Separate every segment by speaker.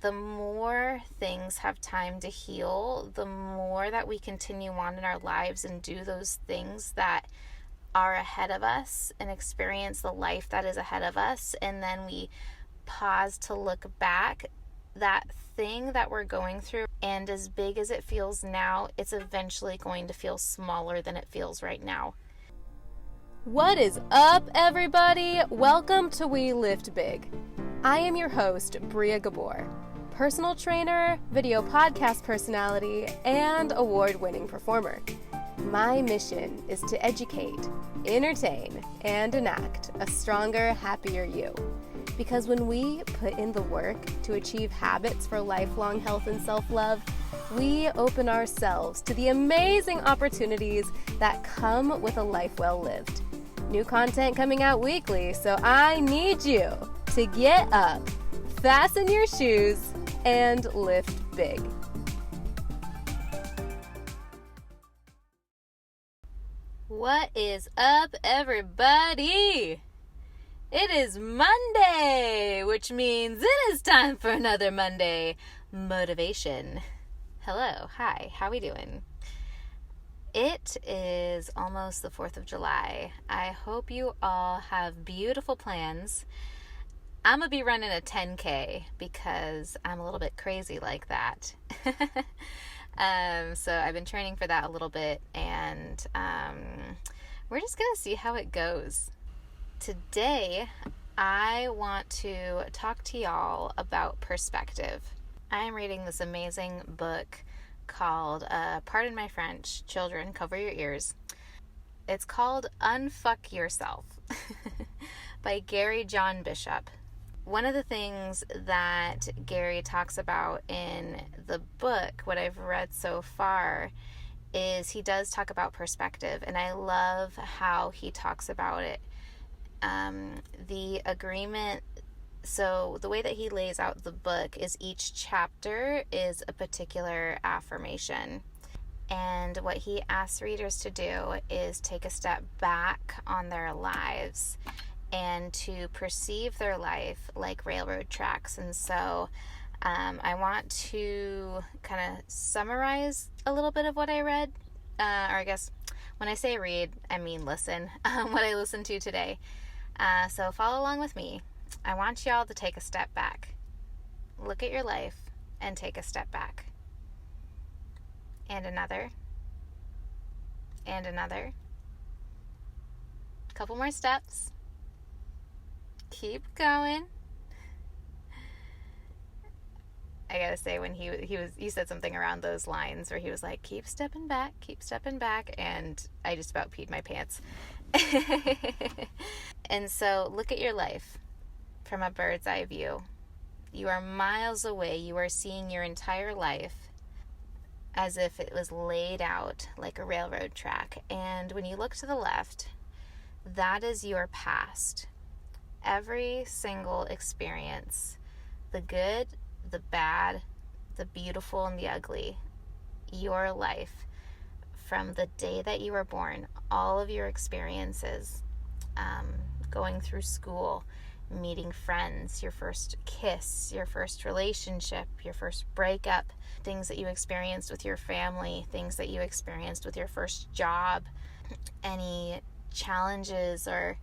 Speaker 1: the more things have time to heal, the more that we continue on in our lives and do those things that are ahead of us and experience the life that is ahead of us, and then we pause to look back, that thing that we're going through, and as big as it feels now, it's eventually going to feel smaller than it feels right now.
Speaker 2: What is up, everybody? Welcome to Weliftbig. I am your host, Bria Gabor, personal trainer, video podcast personality, and award-winning performer. My mission is to educate, entertain, and enact a stronger, happier you. Because when we put in the work to achieve habits for lifelong health and self-love, we open ourselves to the amazing opportunities that come with a life well lived. New content coming out weekly, so I need you to get up, fasten your shoes, and lift big.
Speaker 1: What is up, everybody? It is Monday, which means it is time for another Monday motivation. Hello, hi, how we doing? It is almost the 4th of July. I hope you all have beautiful plans. I'm going to be running a 10K because I'm a little bit crazy like that. So I've been training for that a little bit, and we're just going to see how it goes. Today, I want to talk to y'all about perspective. I am reading this amazing book called, pardon my French, children, cover your ears. It's called Unfuck Yourself by Gary John Bishop. One of the things that Gary talks about in the book, what I've read so far, is he does talk about perspective, and I love how he talks about it. The agreement, so the way that he lays out the book is each chapter is a particular affirmation. And what he asks readers to do is take a step back on their lives and to perceive their life like railroad tracks. And so I want to kind of summarize a little bit of what I read, or I guess when I say read, I mean listen, what I listened to today. So follow along with me. I want y'all to take a step back. Look at your life and take a step back. And another. And another. Couple more steps. Keep going. I gotta say, when he said something around those lines where he was like, keep stepping back, and I just about peed my pants. And so look at your life from a bird's eye view. You are miles away. You are seeing your entire life as if it was laid out like a railroad track. And when you look to the left, that is your past. Every single experience, the good, the bad, the beautiful, and the ugly, your life from the day that you were born, all of your experiences, going through school, meeting friends, your first kiss, your first relationship, your first breakup, things that you experienced with your family, things that you experienced with your first job, any challenges or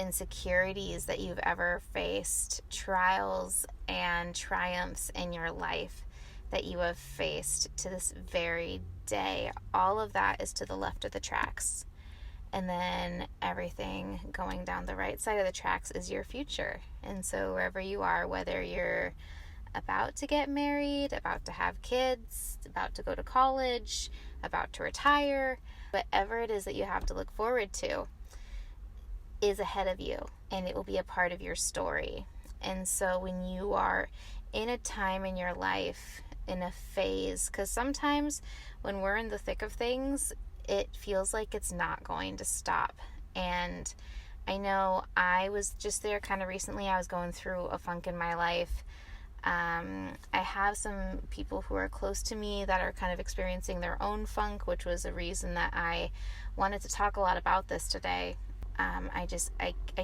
Speaker 1: insecurities that you've ever faced, trials and triumphs in your life that you have faced to this very day. All of that is to the left of the tracks. And then everything going down the right side of the tracks is your future. And so wherever you are, whether you're about to get married, about to have kids, about to go to college, about to retire, whatever it is that you have to look forward to is ahead of you, and it will be a part of your story. And so when you are in a time in your life, in a phase, because sometimes when we're in the thick of things, it feels like it's not going to stop. And I know I was just there kind of recently. I was going through a funk in my life. I have some people who are close to me that are kind of experiencing their own funk, which was a reason that I wanted to talk a lot about this today. I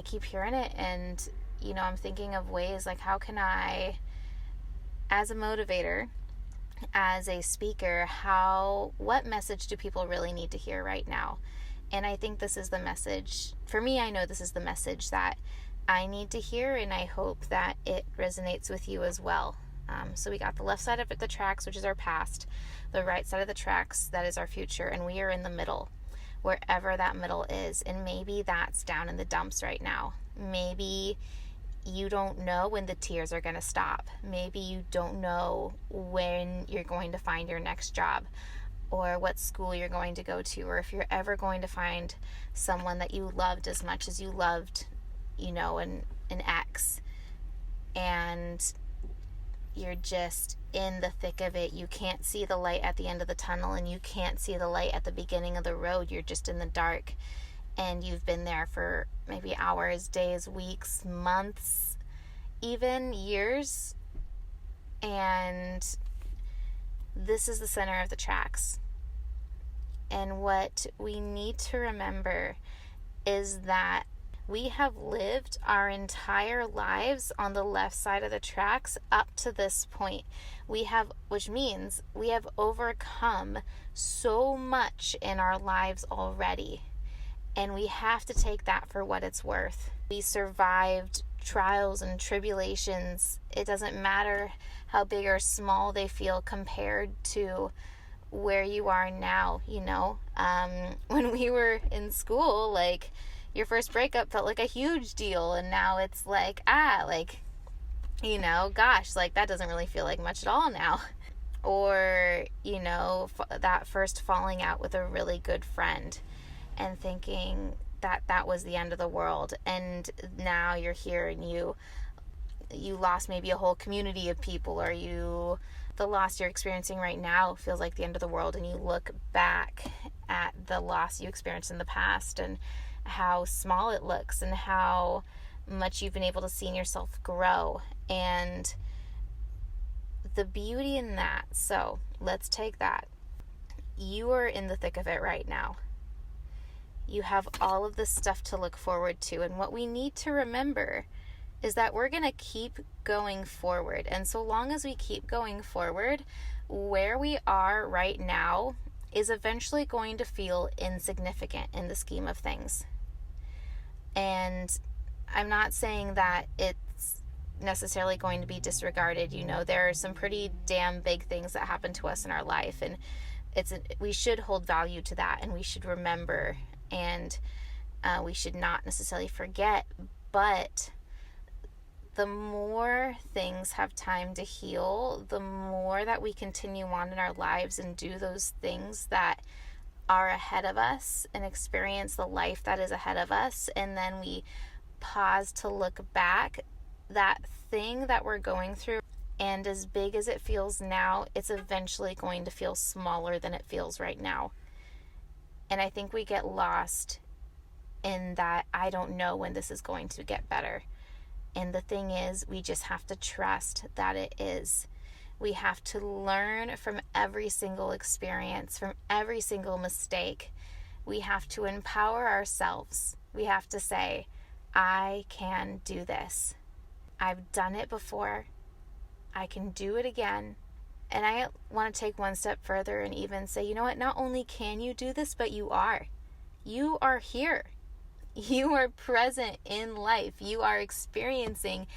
Speaker 1: keep hearing it, and I'm thinking of ways like how can I as a motivator, as a speaker, what message do people really need to hear right now? And I think this is the message. For me, I know this is the message that I need to hear, and I hope that it resonates with you as well. So we got the left side of the tracks, which is our past, the right side of the tracks, that is our future, and we are in the middle, wherever that middle is. And maybe that's down in the dumps right now. Maybe you don't know when the tears are going to stop. Maybe you don't know when you're going to find your next job, or what school you're going to go to, or if you're ever going to find someone that you loved as much as you loved, an ex. And you're just in the thick of it. You can't see the light at the end of the tunnel, and you can't see the light at the beginning of the road. You're just in the dark, and you've been there for maybe hours, days, weeks, months, even years. And this is the center of the tracks. And what we need to remember is that we have lived our entire lives on the left side of the tracks up to this point. Which means we have overcome so much in our lives already. And we have to take that for what it's worth. We survived trials and tribulations. It doesn't matter how big or small they feel compared to where you are now, When we were in school, your first breakup felt like a huge deal, and now it's gosh, that doesn't really feel like much at all now. Or, that first falling out with a really good friend and thinking that was the end of the world, and now you're here and you lost maybe a whole community of people, or the loss you're experiencing right now feels like the end of the world, and you look back at the loss you experienced in the past and how small it looks and how much you've been able to see in yourself grow, and the beauty in that. So let's take that. You are in the thick of it right now. You have all of this stuff to look forward to, and what we need to remember is that we're going to keep going forward. And so long as we keep going forward, where we are right now is eventually going to feel insignificant in the scheme of things. And I'm not saying that it's necessarily going to be disregarded. There are some pretty damn big things that happen to us in our life, and we should hold value to that, and we should remember, and we should not necessarily forget. But the more things have time to heal, the more that we continue on in our lives and do those things that are ahead of us and experience the life that is ahead of us, and then we pause to look back, that thing that we're going through, and as big as it feels now, it's eventually going to feel smaller than it feels right now. And I think we get lost in that I don't know when this is going to get better. And the thing is, we just have to trust that it is. We have to learn from every single experience, from every single mistake. We have to empower ourselves. We have to say, I can do this. I've done it before. I can do it again. And I want to take one step further and even say, you know what? Not only can you do this, but you are. You are here. You are present in life. You are experiencing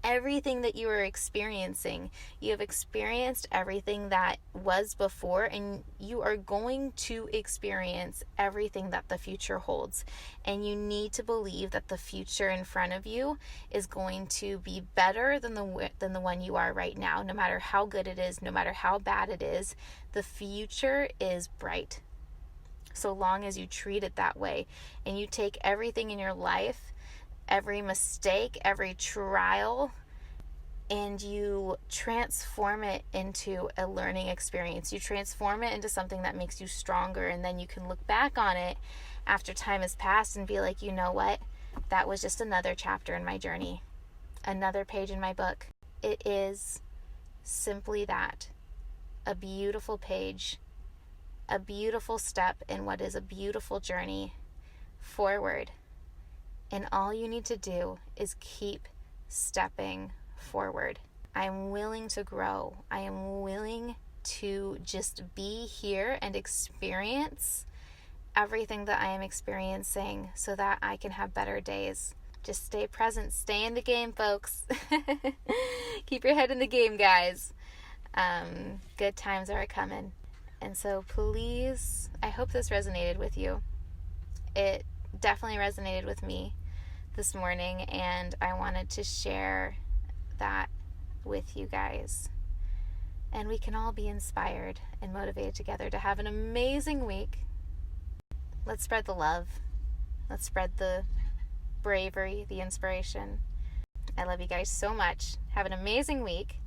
Speaker 1: everything that you are experiencing. You have experienced everything that was before, and you are going to experience everything that the future holds. And you need to believe that the future in front of you is going to be better than the one you are right now. No matter how good it is, no matter how bad it is, the future is bright. So long as you treat it that way, and you take everything in your life, every mistake, every trial, and you transform it into a learning experience. You transform it into something that makes you stronger, and then you can look back on it after time has passed and be like, you know what? That was just another chapter in my journey, another page in my book. It is simply that, a beautiful page, a beautiful step in what is a beautiful journey forward. And all you need to do is keep stepping forward. I'm willing to grow. I am willing to just be here and experience everything that I am experiencing so that I can have better days. Just stay present. Stay in the game, folks. Keep your head in the game, guys. Good times are coming. And so please, I hope this resonated with you. It definitely resonated with me this morning, and I wanted to share that with you guys. And we can all be inspired and motivated together to have an amazing week. Let's spread the love. Let's spread the bravery, the inspiration. I love you guys so much. Have an amazing week,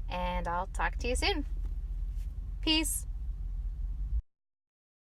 Speaker 1: and I'll talk to you soon. Peace.